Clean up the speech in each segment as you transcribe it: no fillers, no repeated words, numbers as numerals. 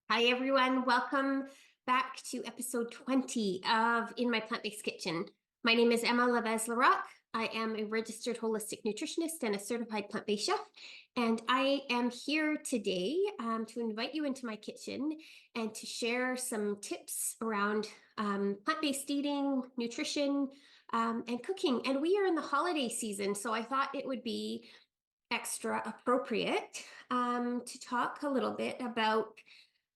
Hi, everyone. Welcome back to episode 20 of In My Plant-Based Kitchen. My name is Emma Levez-Laroque. I am a registered holistic nutritionist and a certified plant-based chef. And I am here today to invite you into my kitchen and to share some tips around plant-based eating, nutrition, and cooking. And we are in the holiday season, so I thought it would be extra appropriate to talk a little bit about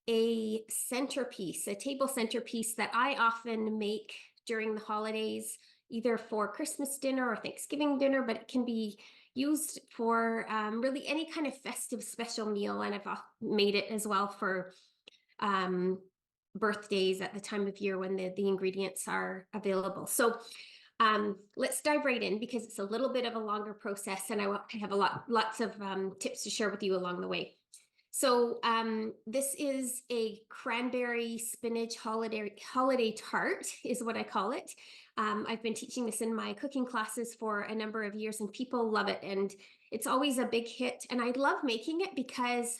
a centerpiece, a table centerpiece that I often make during the holidays, either for Christmas dinner or Thanksgiving dinner, but it can be used for really any kind of festive special meal. And I've made it as well for um, birthdays at the time of year when the ingredients are available. So let's dive right in because it's a little bit of a longer process and I have lots of tips to share with you along the way. So this is a cranberry spinach holiday tart is what I call it. I've been teaching this in my cooking classes for a number of years and people love it. And it's always a big hit. And I love making it because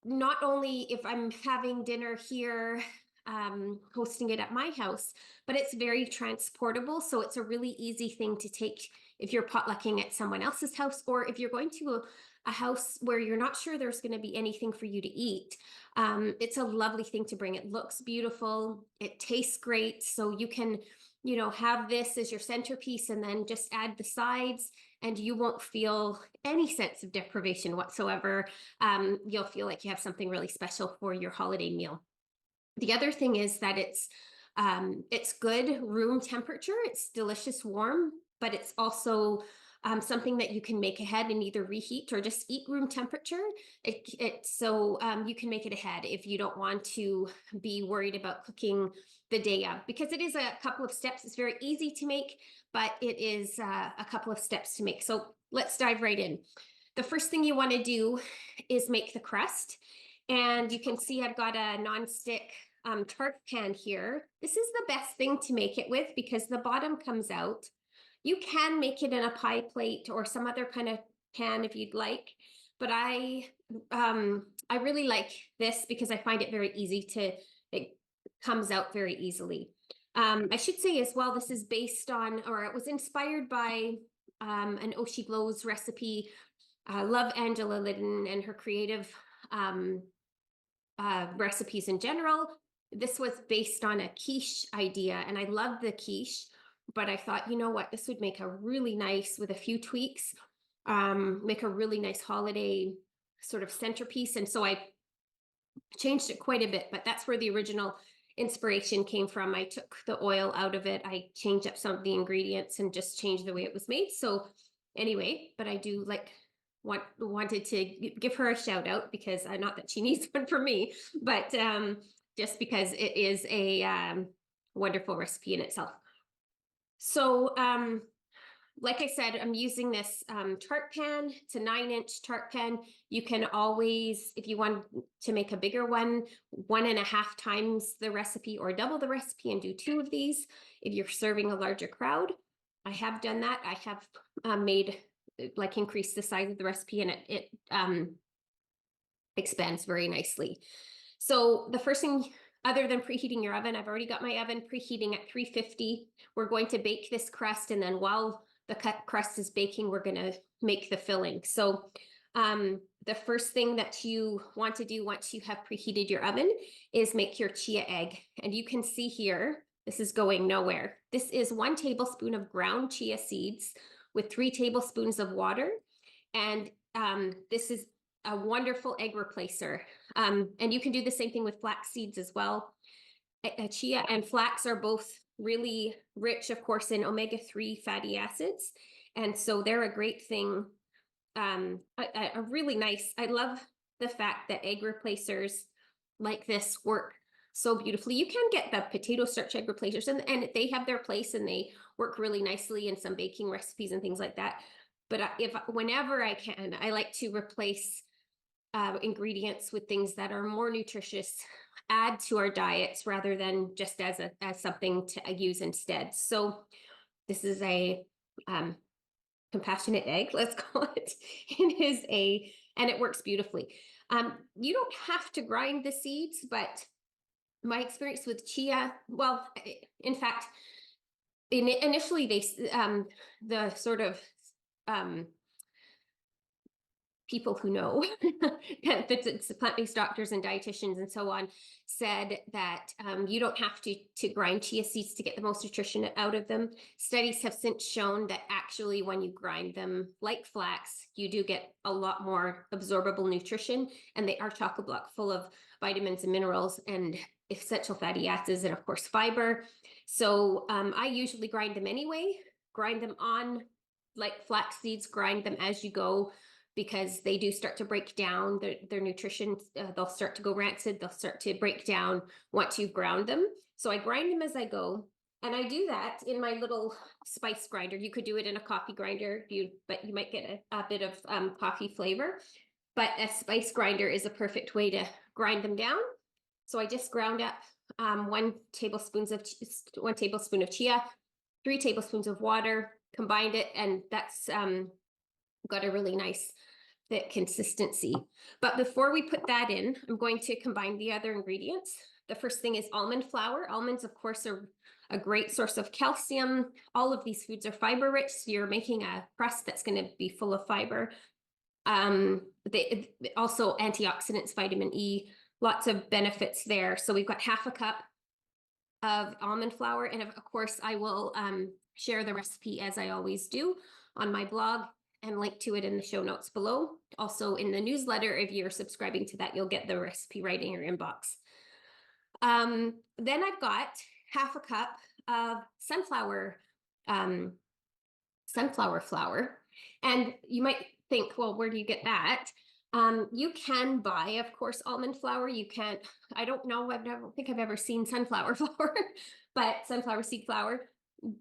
not only if I'm having dinner here, hosting it at my house, but it's very transportable. So it's a really easy thing to take if you're potlucking at someone else's house, or if you're going to a house where you're not sure there's going to be anything for you to eat. It's a lovely thing to bring. It looks beautiful. It tastes great. So you can, have this as your centerpiece and then just add the sides and you won't feel any sense of deprivation whatsoever. You'll feel like you have something really special for your holiday meal. The other thing is that it's good room temperature. It's delicious warm, but it's also something that you can make ahead and either reheat or just eat room temperature. So you can make it ahead if you don't want to be worried about cooking the day of, because it is a couple of steps. It's very easy to make, but it is a couple of steps to make. So let's dive right in. The first thing you want to do is make the crust. And you can see I've got a nonstick tart pan here. This is the best thing to make it with because the bottom comes out. You can make it in a pie plate or some other kind of pan if you'd like, but I really like this because I find it very easy it comes out very easily. I should say as well, this is based on, or it was inspired by an Oshi Glow's recipe. I love Angela Liddon and her creative recipes in general. This was based on a quiche idea, and I love the quiche, but I thought, you know what, this would make a really nice, with a few tweaks, make a really nice holiday sort of centerpiece. And so I changed it quite a bit, but that's where the original inspiration came from. I took the oil out of it. I changed up some of the ingredients and just changed the way it was made. So anyway, but I do wanted to give her a shout out because not that she needs one for me, but just because it is a wonderful recipe in itself. So like I said, I'm using this tart pan. It's a 9-inch tart pan. You can always, if you want to make a bigger one, 1.5 times the recipe or double the recipe and do 2 of these. If you're serving a larger crowd, I have done that. I have made increase the size of the recipe and it expands very nicely. So the first thing, other than preheating your oven, I've already got my oven preheating at 350. We're going to bake this crust, and then while the crust is baking, we're going to make the filling. So the first thing that you want to do once you have preheated your oven is make your chia egg. And you can see here, this is going nowhere. This is 1 tablespoon of ground chia seeds with 3 tablespoons of water. And this is a wonderful egg replacer. And you can do the same thing with flax seeds as well. Chia and flax are both really rich, of course, in omega-3 fatty acids. And so they're a great thing. A really nice, I love the fact that egg replacers like this work so beautifully. You can get the potato starch egg replacers and they have their place and they work really nicely in some baking recipes and things like that. But whenever I can, I like to replace ingredients with things that are more nutritious, add to our diets rather than just as something to use instead. So this is a compassionate egg, let's call it. And it works beautifully. You don't have to grind the seeds, but my experience with chia, well, in fact, initially the sort of people who know, it's plant-based doctors and dietitians and so on, said that you don't have to grind chia seeds to get the most nutrition out of them. Studies have since shown that actually when you grind them like flax, you do get a lot more absorbable nutrition, and they are chock-a-block full of vitamins and minerals and essential fatty acids and of course fiber. So I usually grind them anyway, grind them on like flax seeds, grind them as you go, because they do start to break down their nutrition. They'll start to go rancid. They'll start to break down once you've ground them. So I grind them as I go. And I do that in my little spice grinder. You could do it in a coffee grinder, but you might get a bit of coffee flavor. But a spice grinder is a perfect way to grind them down. So I just ground up 1 tablespoon of chia, 3 tablespoons of water, combined it, and that's got a really nice thick consistency. But before we put that in, I'm going to combine the other ingredients. The first thing is almond flour. Almonds, of course, are a great source of calcium. All of these foods are fiber rich, so you're making a crust that's going to be full of fiber. They also antioxidants, vitamin E, lots of benefits there. So we've got half a cup of almond flour, and of course I will share the recipe as I always do on my blog and link to it in the show notes below. Also in the newsletter, if you're subscribing to that, you'll get the recipe right in your inbox. Then I've got half a cup of sunflower flour. And you might think, well, where do you get that? You can buy, of course, almond flour. You can't, I don't know, I don't think I've ever seen sunflower flour, but sunflower seed flour.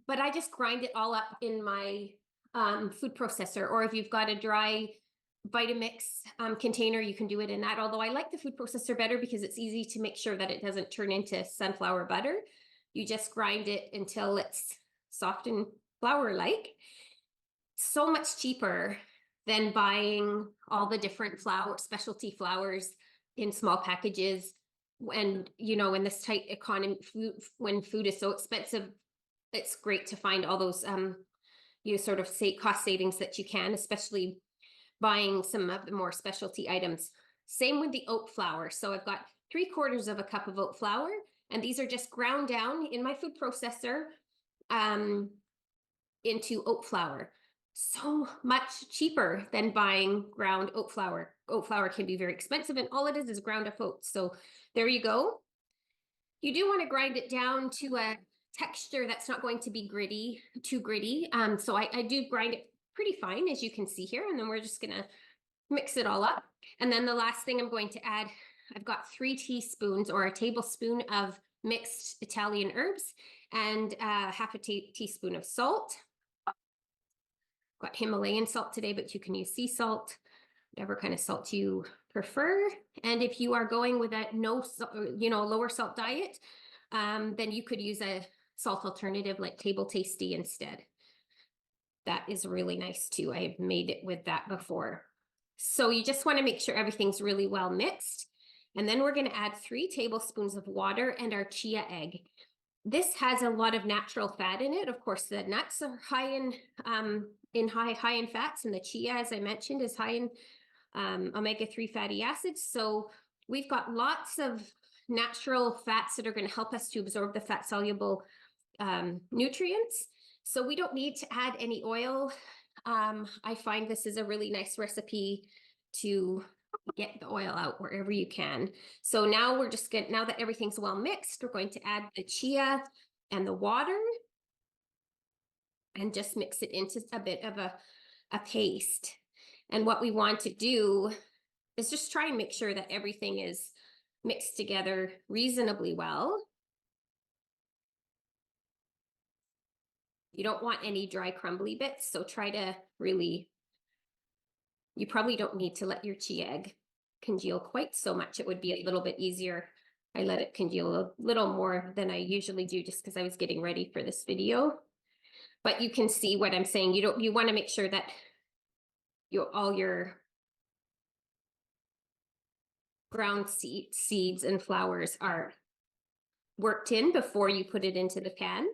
But I just grind it all up in my food processor, or if you've got a dry Vitamix container, you can do it in that. Although I like the food processor better because it's easy to make sure that it doesn't turn into sunflower butter. You just grind it until it's soft and flour-like. So much cheaper than buying all the different specialty flours in small packages. And, you know, in this tight economy, when food is so expensive, it's great to find all those you sort of say cost savings that you can, especially buying some of the more specialty items. Same with the oat flour. So I've got 3/4 of a cup of oat flour, and these are just ground down in my food processor into oat flour. So much cheaper than buying ground oat flour. Oat flour can be very expensive, and all it is ground up oats. So there you go. You do want to grind it down to a texture that's not going to be too gritty. So I do grind it pretty fine, as you can see here, and then we're just gonna mix it all up. And then the last thing I'm going to add, I've got 3 teaspoons or a tablespoon of mixed Italian herbs and half a teaspoon of salt. Got Himalayan salt today, but you can use sea salt, whatever kind of salt you prefer. And if you are going with a lower salt diet, then you could use a salt alternative like Table Tasty instead. That is really nice too. I have made it with that before. So you just want to make sure everything's really well mixed. And then we're going to add 3 tablespoons of water and our chia egg. This has a lot of natural fat in it. Of course, the nuts are high in fats, and the chia, as I mentioned, is high in omega-3 fatty acids. So we've got lots of natural fats that are going to help us to absorb the fat soluble nutrients. So we don't need to add any oil. I find this is a really nice recipe to get the oil out wherever you can. So now now that everything's well mixed, we're going to add the chia and the water and just mix it into a bit of a paste. And what we want to do is just try and make sure that everything is mixed together reasonably well. You don't want any dry crumbly bits, so try to really, you probably don't need to let your chia egg congeal quite so much. It would be a little bit easier. I let it congeal a little more than I usually do just because I was getting ready for this video. But you can see what I'm saying. You want to make sure that all your ground seeds and flours are worked in before you put it into the pan.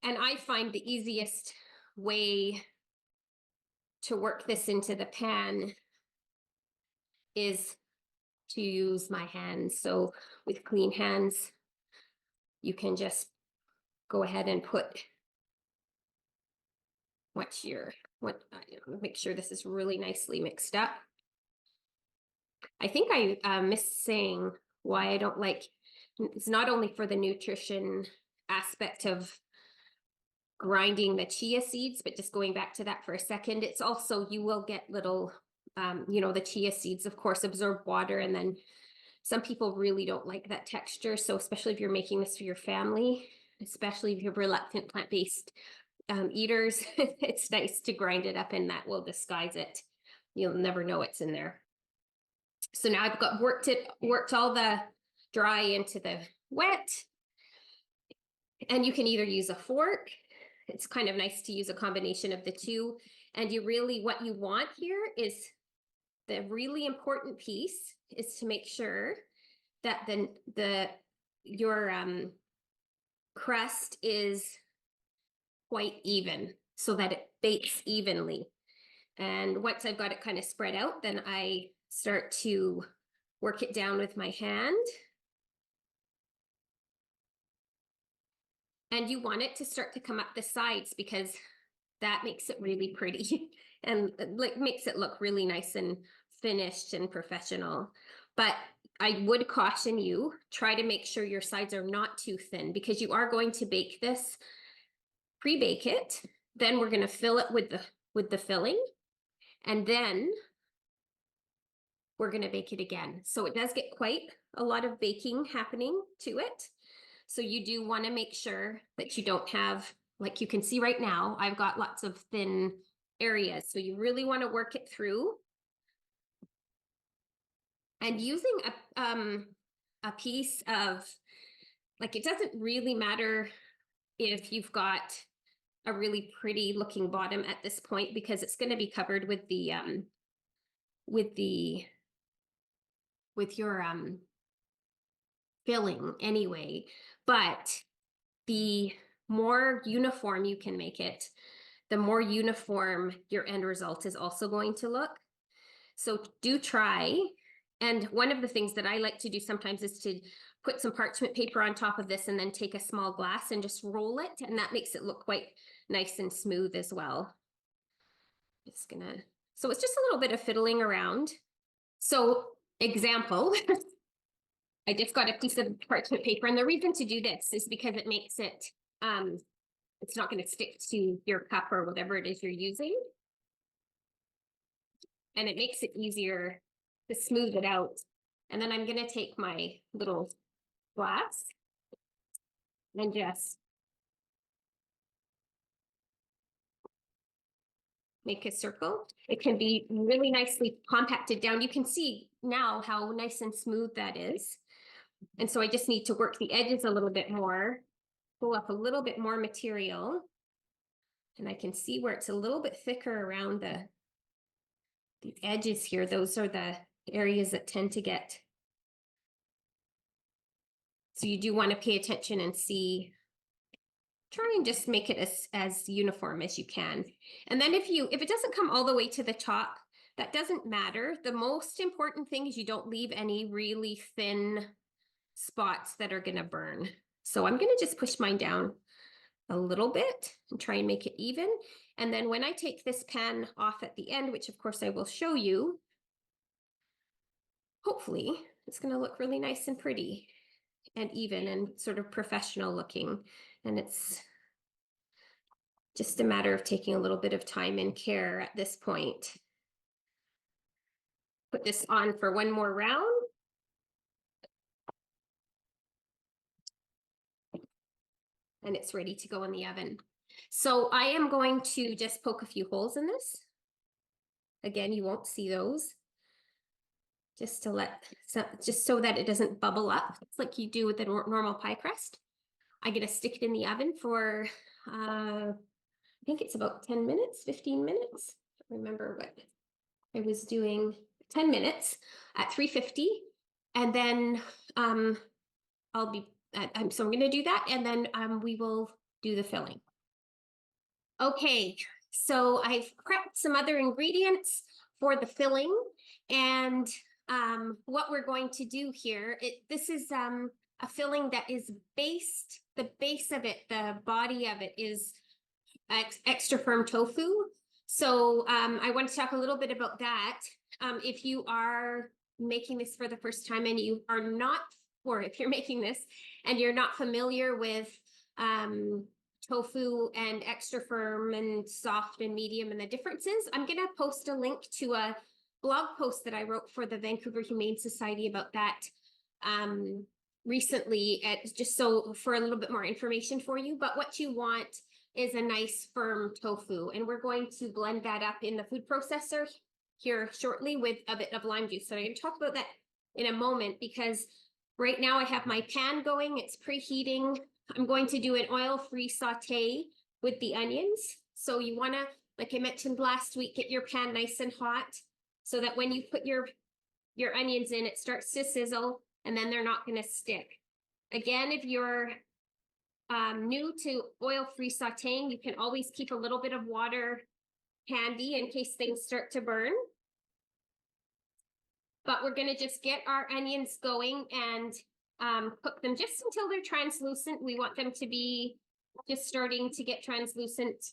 And I find the easiest way to work this into the pan is to use my hands. So with clean hands, you can just go ahead and put make sure this is really nicely mixed up. I think I missed saying why I don't like, it's not only for the nutrition aspect of grinding the chia seeds, but just going back to that for a second, it's also, you will get little, the chia seeds, of course, absorb water, and then some people really don't like that texture. So especially if you're making this for your family, especially if you're reluctant plant-based eaters, it's nice to grind it up, and that will disguise it. You'll never know it's in there. So now I've got worked all the dry into the wet, and you can either use a fork. It's kind of nice to use a combination of the two. And what you want here is, the really important piece is to make sure that your crust is quite even, so that it bakes evenly. And once I've got it kind of spread out, then I start to work it down with my hand. And you want it to start to come up the sides, because that makes it really pretty and like makes it look really nice and finished and professional. But I would caution you, try to make sure your sides are not too thin, because you are going to bake this, pre-bake it. Then we're going to fill it with the filling, and then we're going to bake it again. So it does get quite a lot of baking happening to it. So you do want to make sure that you don't have, like you can see right now, I've got lots of thin areas. So you really want to work it through. And using a piece of, like, it doesn't really matter if you've got a really pretty looking bottom at this point, because it's going to be covered with your filling anyway. But the more uniform you can make it, the more uniform your end result is also going to look. So do try. And one of the things that I like to do sometimes is to put some parchment paper on top of this, and then take a small glass and just roll it. And that makes it look quite nice and smooth as well. So it's just a little bit of fiddling around. So example, I just got a piece of parchment paper, and the reason to do this is because it makes it, it's not going to stick to your cup or whatever it is you're using. And it makes it easier to smooth it out. And then I'm going to take my little glass and just make a circle. It can be really nicely compacted down. You can see now how nice and smooth that is. And so I just need to work the edges a little bit more, pull up a little bit more material. And I can see where it's a little bit thicker around the edges here. Those are the areas that tend to get. So you do want to pay attention and see, try and just make it as uniform as you can. And then if it doesn't come all the way to the top, that doesn't matter. The most important thing is you don't leave any really thin spots that are going to burn. So I'm going to just push mine down a little bit and try and make it even. And then when I take this pan off at the end, which of course I will show you, hopefully it's going to look really nice and pretty and even and sort of professional looking. And it's just a matter of taking a little bit of time and care at this point. Put this on for one more round. And it's ready to go in the oven. So I am going to just poke a few holes in this. Again, you won't see those. Just so that it doesn't bubble up. It's like you do with the normal pie crust. I'm going to stick it in the oven for, I think it's about 10 minutes, 15 minutes. I don't remember what I was doing 10 minutes at 350. And then I'll be, so I'm going to do that. And then we will do the filling. Okay, so I've prepped some other ingredients for the filling. And what we're going to do here, this is a filling that is based, the base of it, the body of it is extra firm tofu. So I want to talk a little bit about that. If you are making this for the first time and you are not, or if you're making this and you're not familiar with tofu and extra firm and soft and medium and the differences, I'm going to post a link to a blog post that I wrote for the Vancouver Humane Society about that recently, just so for a little bit more information for you. But what you want is a nice firm tofu, and we're going to blend that up in the food processor here shortly with a bit of lime juice. So I'm going to talk about that in a moment, because right now I have my pan going, it's preheating. I'm going to do an oil-free saute with the onions. So you want to, like I mentioned last week, get your pan nice and hot so that when you put your onions in, it starts to sizzle and then they're not going to stick. Again, if you're new to oil-free sauteing, you can always keep a little bit of water handy in case things start to burn. But we're going to just get our onions going and cook them just until they're translucent. We want them to be just starting to get translucent.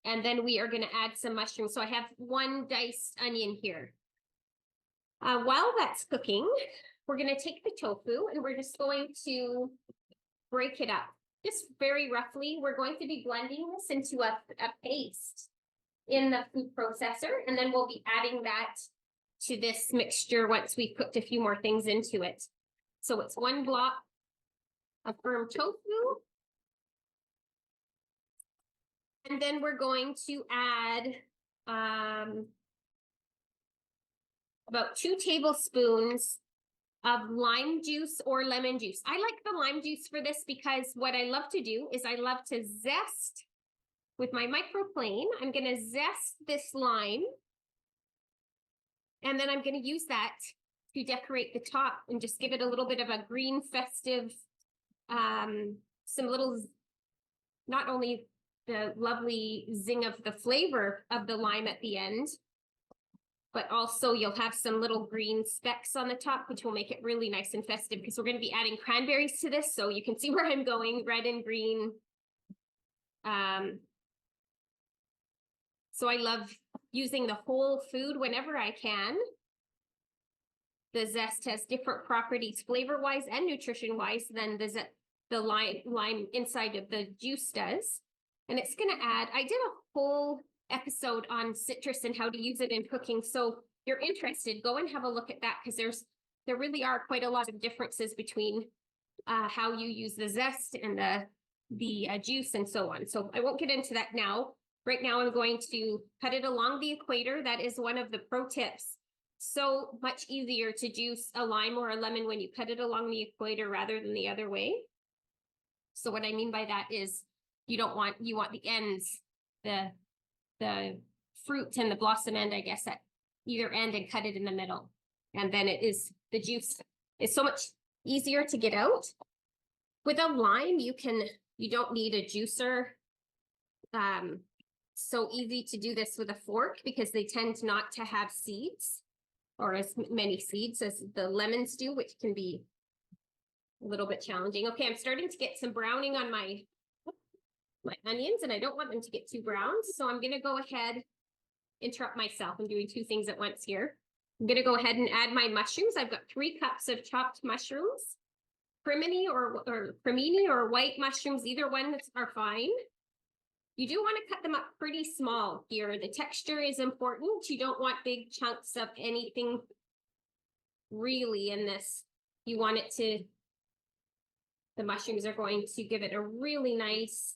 And then we are going to add some mushrooms. So I have one diced onion here. While that's cooking, we're going to take the tofu and we're just going to break it up. Just very roughly, we're going to be blending this into a paste in the food processor. And then we'll be adding that to this mixture once we've cooked a few more things into it. So it's one block of firm tofu. And then we're going to add about 2 tablespoons of lime juice or lemon juice. I like the lime juice for this because what I love to do is I love to zest with my microplane. I'm going to zest this lime. And then I'm going to use that to decorate the top and just give it a little bit of a green festive, some little, not only the lovely zing of the flavor of the lime at the end, but also you'll have some little green specks on the top, which will make it really nice and festive because we're going to be adding cranberries to this. So you can see where I'm going, red and green. So I love using the whole food whenever I can. The zest has different properties flavor-wise and nutrition-wise than the lime inside of the juice does. And it's going to add, I did a whole episode on citrus and how to use it in cooking. So if you're interested, go and have a look at that, because there really are quite a lot of differences between how you use the zest and the juice and so on. So I won't get into that now. Right now, I'm going to cut it along the equator. That is one of the pro tips. So much easier to juice a lime or a lemon when you cut it along the equator rather than the other way. So what I mean by that is you want the ends, the fruit and the blossom end, I guess, at either end, and cut it in the middle. And then the juice is so much easier to get out. With a lime, you don't need a juicer. So easy to do this with a fork because they tend not to have seeds, or as many seeds as the lemons do, which can be a little bit challenging. Okay, I'm starting to get some browning on my onions, and I don't want them to get too brown. So I'm going to go ahead, interrupt myself. I'm doing 2 things at once here. I'm going to go ahead and add my mushrooms. I've got 3 cups of chopped mushrooms, cremini or white mushrooms. Either one are fine. You do want to cut them up pretty small here. The texture is important. You don't want big chunks of anything really in this. You want the mushrooms are going to give it a really nice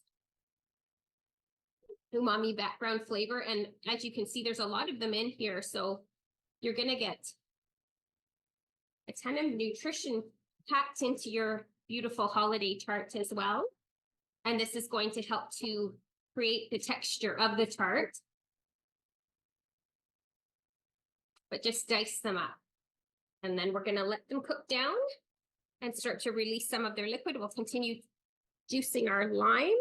umami background flavor. And as you can see, there's a lot of them in here. So you're going to get a ton of nutrition packed into your beautiful holiday tart as well. And this is going to help to create the texture of the tart. but just dice them up. And then we're gonna let them cook down and start to release some of their liquid. We'll continue juicing our lime.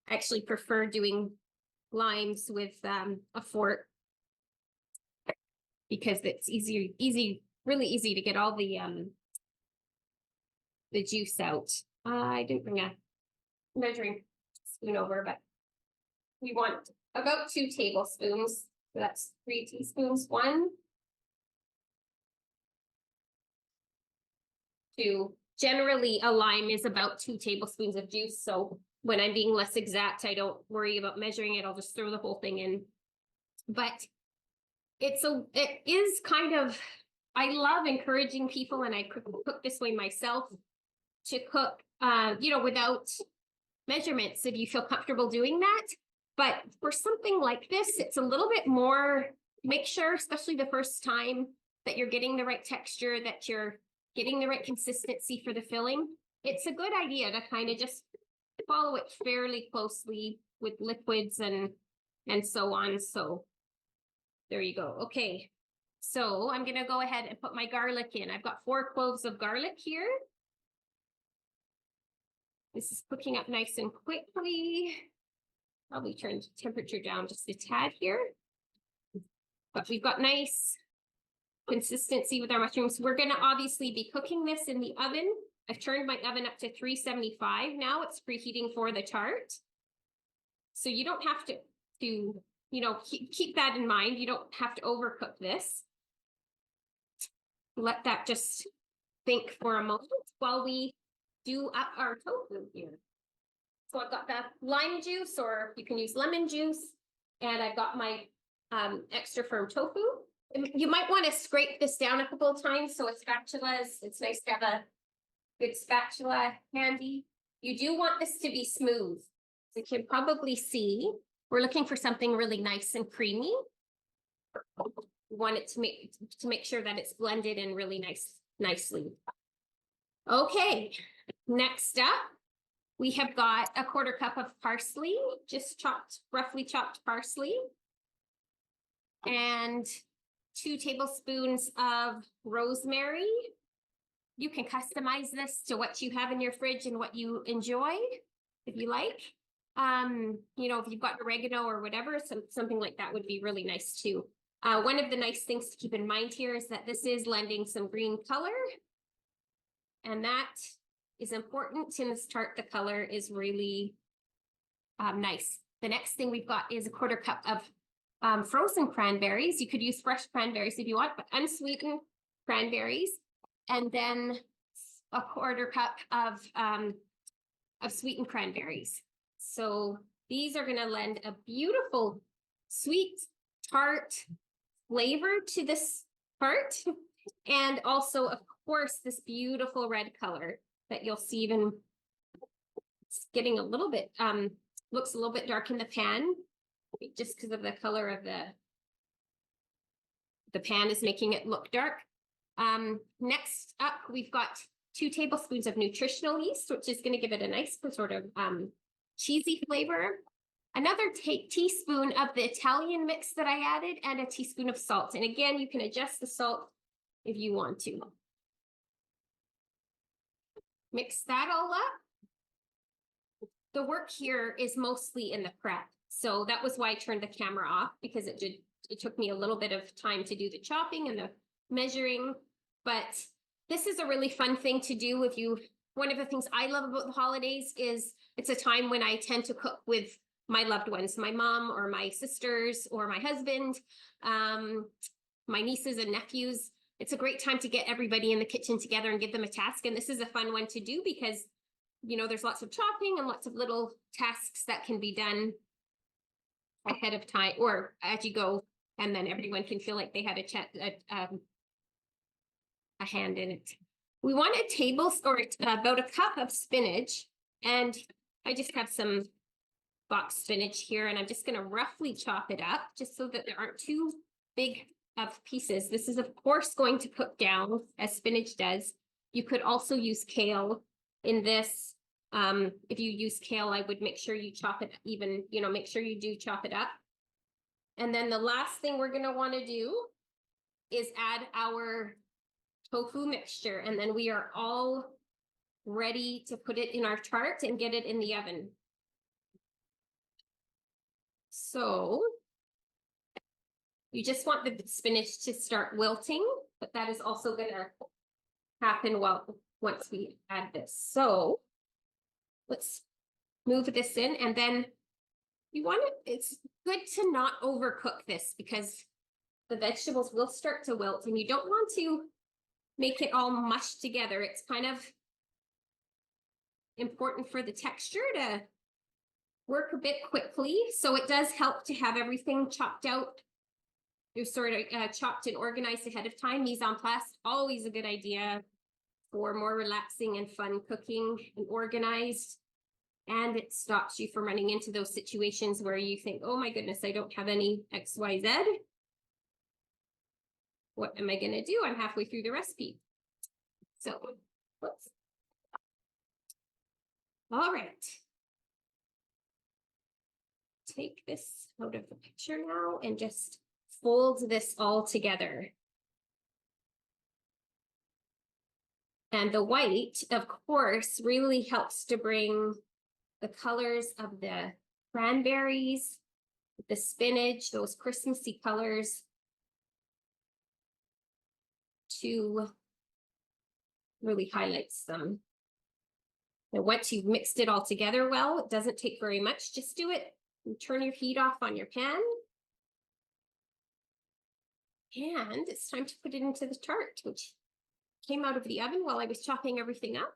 I actually prefer doing limes with a fork because it's really easy to get all the juice out. I didn't bring a measuring spoon over, but we want about 2 tablespoons. So that's 3 teaspoons. 1, 2. Generally, a lime is about 2 tablespoons of juice. So when I'm being less exact, I don't worry about measuring it. I'll just throw the whole thing in. But it is kind of, I love encouraging people, and I cook this way myself, to cook, without measurements if you feel comfortable doing that. But for something like this, it's a little bit more, make sure, especially the first time, that you're getting the right texture, that you're getting the right consistency for the filling. It's a good idea to kind of just follow it fairly closely with liquids and so on. So there you go. Okay, so I'm gonna go ahead and put my garlic in. I've got 4 cloves of garlic here. This is cooking up nice and quickly. Probably turn the temperature down just a tad here. But we've got nice consistency with our mushrooms. We're gonna obviously be cooking this in the oven. I've turned my oven up to 375 now. It's preheating for the tart. So you don't have to keep that in mind. You don't have to overcook this. Let that just think for a moment while we do up our tofu here. So I've got the lime juice, or you can use lemon juice, and I've got my extra firm tofu. You might want to scrape this down a couple of times, so it's nice to have a good spatula handy. You do want this to be smooth. You can probably see we're looking for something really nice and creamy. We want it to make sure that it's blended in really nicely. Okay, next up, we have got a 1/4 cup of parsley, just roughly chopped parsley, and 2 tablespoons of rosemary. You can customize this to what you have in your fridge and what you enjoy, if you like. If you've got oregano or whatever, something like that would be really nice too. One of the nice things to keep in mind here is that this is lending some green color, and that is important in this tart. The color is really nice. The next thing we've got is a 1/4 cup of frozen cranberries. You could use fresh cranberries if you want, but unsweetened cranberries. And then a 1/4 cup of sweetened cranberries. So these are gonna lend a beautiful sweet tart flavor to this tart. And also, of course, this beautiful red color that you'll see. Even it's getting a little bit, looks a little bit dark in the pan, just because of the color of the pan is making it look dark. Next up, we've got 2 tablespoons of nutritional yeast, which is going to give it a nice sort of cheesy flavor. Another teaspoon of the Italian mix that I added, and a teaspoon of salt. And again, you can adjust the salt if you want to. Mix that all up. The work here is mostly in the prep. So that was why I turned the camera off, because it took me a little bit of time to do the chopping and the measuring. But this is a really fun thing to do if you, one of the things I love about the holidays is it's a time when I tend to cook with my loved ones, my mom or my sisters or my husband, my nieces and nephews. It's a great time to get everybody in the kitchen together and give them a task. And this is a fun one to do because, there's lots of chopping and lots of little tasks that can be done ahead of time or as you go. And then everyone can feel like they had a hand in it. We want about a cup of spinach. And I just have some boxed spinach here, and I'm just going to roughly chop it up just so that there aren't too big of pieces. This is of course going to cook down as spinach does. You could also use kale in this. If you use kale, I would make sure you chop it even, make sure you do chop it up. And then the last thing we're gonna wanna do is add our tofu mixture, and then we are all ready to put it in our tart and get it in the oven. So you just want the spinach to start wilting, but that is also gonna happen once we add this. So let's move this in, and then it's good to not overcook this because the vegetables will start to wilt, and you don't want to make it all mushed together. It's kind of important for the texture to work a bit quickly. So it does help to have everything chopped out. You're sort of chopped and organized ahead of time. Mise en place, always a good idea for more relaxing and fun cooking and organized. And it stops you from running into those situations where you think, oh my goodness, I don't have any XYZ. What am I going to do? I'm halfway through the recipe. So, whoops. All right. Take this out of the picture now and just fold this all together. And the white, of course, really helps to bring the colors of the cranberries, the spinach, those Christmassy colors to really highlights them. And once you've mixed it all together well, it doesn't take very much. Just do it and turn your heat off on your pan. And it's time to put it into the tart, which came out of the oven while I was chopping everything up.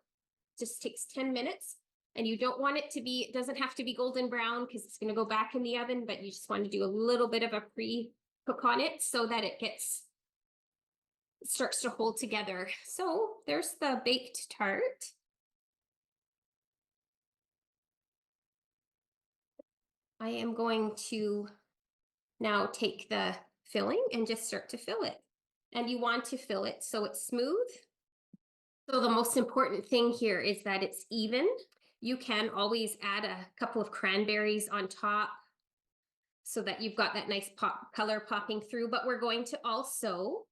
Just takes 10 minutes. And you don't want it to be, it doesn't have to be golden brown because it's going to go back in the oven, but you just want to do a little bit of a pre-cook on it so that it starts to hold together. So there's the baked tart. I am going to now take the filling and just start to fill it. And you want to fill it so it's smooth. So the most important thing here is that it's even. You can always add a couple of cranberries on top so that you've got that nice color popping through. But we're going to also,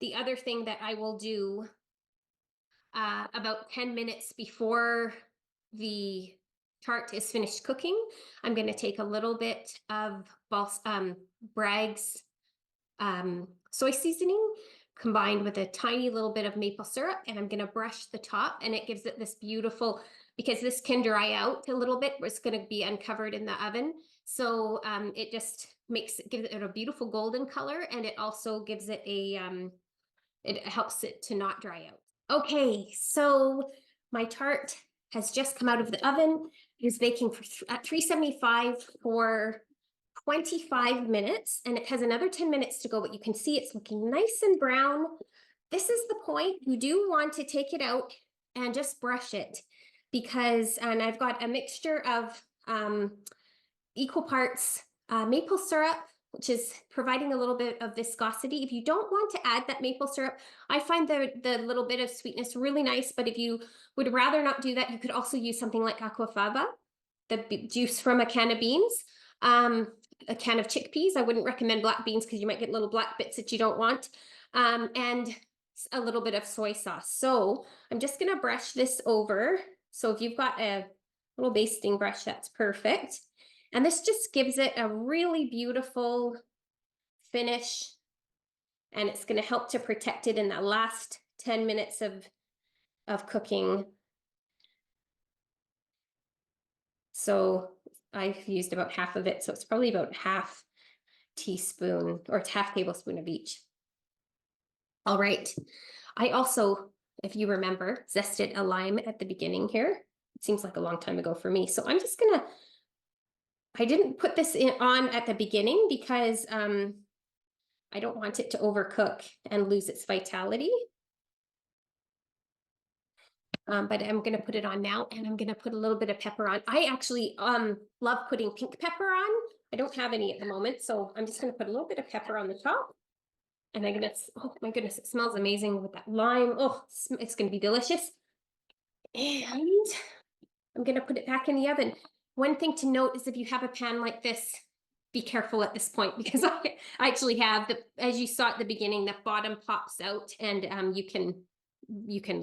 the other thing that I will do about 10 minutes before the tart is finished cooking, I'm going to take a little bit of Bragg's soy seasoning combined with a tiny little bit of maple syrup, and I'm going to brush the top, and it gives it this beautiful, because this can dry out a little bit, it's going to be uncovered in the oven. So it just gives it a beautiful golden color, and it also gives it it helps it to not dry out. Okay, so my tart has just come out of the oven. It is baking at 375 for 25 minutes, and it has another 10 minutes to go, but you can see it's looking nice and brown. This is the point. You do want to take it out and just brush it and I've got a mixture of equal parts maple syrup, which is providing a little bit of viscosity. If you don't want to add that maple syrup, I find the little bit of sweetness really nice, but if you would rather not do that, you could also use something like aquafaba, the juice from a can of beans, a can of chickpeas. I wouldn't recommend black beans because you might get little black bits that you don't want, and a little bit of soy sauce. So I'm just going to brush this over. So if you've got a little basting brush, that's perfect. And this just gives it a really beautiful finish, and it's going to help to protect it in the last 10 minutes of cooking. So I've used about half of it, so it's probably about half teaspoon or half tablespoon of each. All right. I also, if you remember, zested a lime at the beginning here. It seems like a long time ago for me. So I'm just going to, I didn't put this on at the beginning because I don't want it to overcook and lose its vitality. But I'm going to put it on now, and I'm going to put a little bit of pepper on. I actually love putting pink pepper on. I don't have any at the moment, so I'm just going to put a little bit of pepper on the top. And I'm going to, oh my goodness, it smells amazing with that lime. Oh, it's going to be delicious. And I'm going to put it back in the oven. One thing to note is if you have a pan like this, be careful at this point because I actually have as you saw at the beginning, the bottom pops out and you can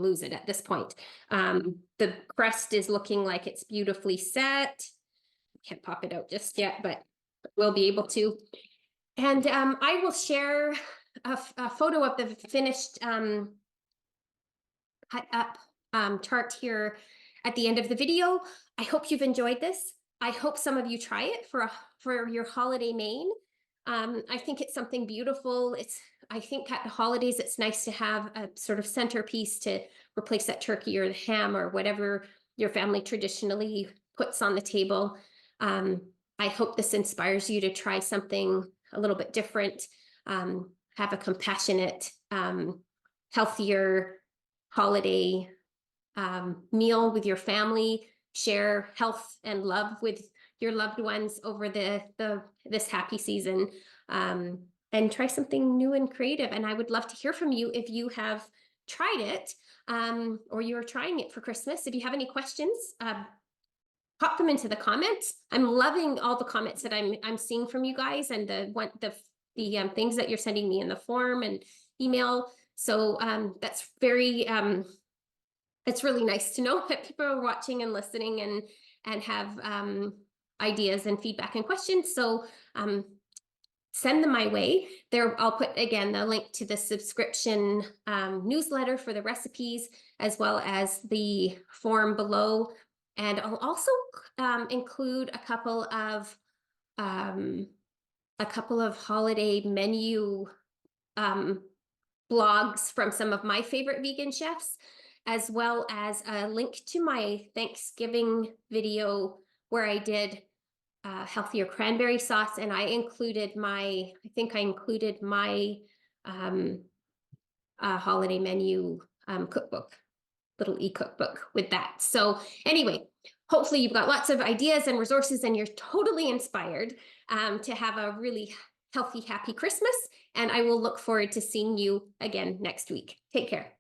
lose it at this point. The crust is looking like it's beautifully set. Can't pop it out just yet, but we'll be able to. And I will share a photo of the finished cut up tart here at the end of the video. I hope you've enjoyed this. I hope some of you try it for your holiday main. I think it's something beautiful. I think at the holidays, it's nice to have a sort of centerpiece to replace that turkey or the ham or whatever your family traditionally puts on the table. I hope this inspires you to try something a little bit different, have a compassionate, healthier holiday meal with your family, share health and love with your loved ones over this happy season, and try something new and creative. And I would love to hear from you if you have tried it, or you're trying it for Christmas. If you have any questions, pop them into the comments. I'm loving all the comments that I'm seeing from you guys, and the things that you're sending me in the form and email. So that's very it's really nice to know that people are watching and listening and have ideas and feedback and questions. So send them my way. There, I'll put again the link to the subscription newsletter for the recipes, as well as the form below. And I'll also include a couple of holiday menu blogs from some of my favorite vegan chefs, as well as a link to my Thanksgiving video where I did healthier cranberry sauce, and I included my holiday menu cookbook, little e-cookbook with that. So anyway, hopefully you've got lots of ideas and resources and you're totally inspired to have a really healthy, happy Christmas. And I will look forward to seeing you again next week. Take care.